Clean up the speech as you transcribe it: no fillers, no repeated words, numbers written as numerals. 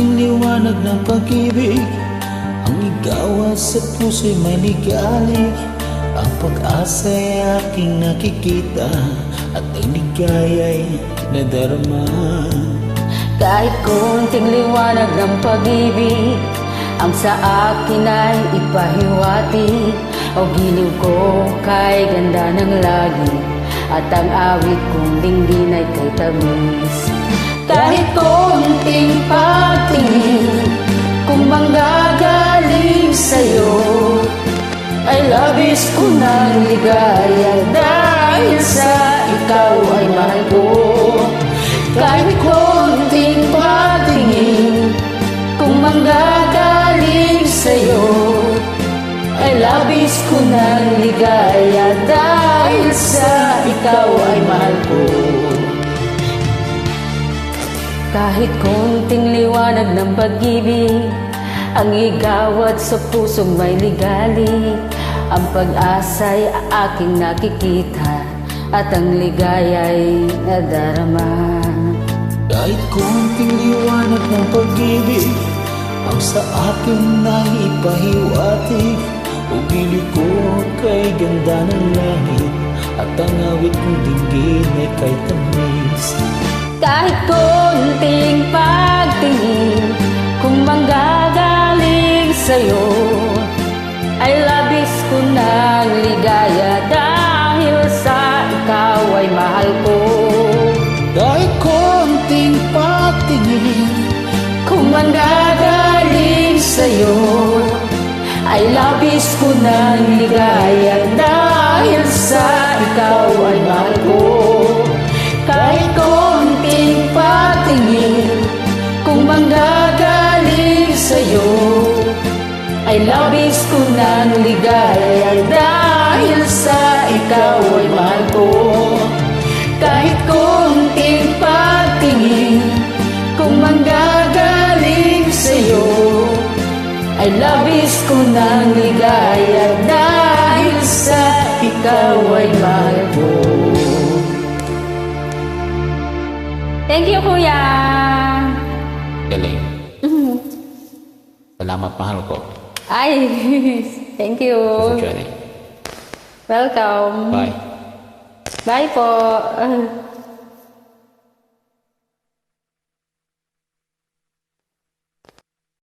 konting liwanag ng pag-ibig, ang igawa sa puso'y may ligalig. Ang pag-asa'y aking nakikita at ang ligaya'y nadarama. Kahit konting liwanag ng pag-ibig, ang sa akin ay ipahiwati. O giliw ko kay ganda ng langit, at ang awit kong dinggin ay kay tamis. Kahit konting pagtingin, kung manggagaling sa'yo, ay labis ko ng ligaya dahil sa ikaw ay mahal ko. Kahit konting pagtingin, kung manggagaling sa'yo, ay labis ko ng ligaya dahil sa ikaw ay mahal ko. Kahit konting liwanag ng pag-ibig, ang igawad sa pusong may ligali. Ang pag-asa'y aking nakikita at ang ligaya'y nadarama. Kahit konting liwanag ng pag-ibig, ang sa akin naipahiwatig. Ugili ko kay ganda ng langit, at ang awit kong dinggin ay kay tamis. Kahit konting pagtingin, kung manggagaling sa'yo, ay labis ko ng ligaya dahil sa ikaw ay mahal ko. Kahit konting pagtingin, kung manggagaling sa'yo, ay labis ko ng ligaya dahil sa ikaw ay mahal ko. Kahit konting patingin, kung manggagaling sa'yo, ay labis ko ng ligaya dahil sa ikaw ay mahal ko. Kahit konting patingin, kung manggagaling sa'yo, ay labis ko ng ligaya dahil sa ikaw ay mahal ko. Thank you, Kuya! galing. Salamat, mahal ko. Ay, thank you. For joining. Welcome. Bye. Bye po.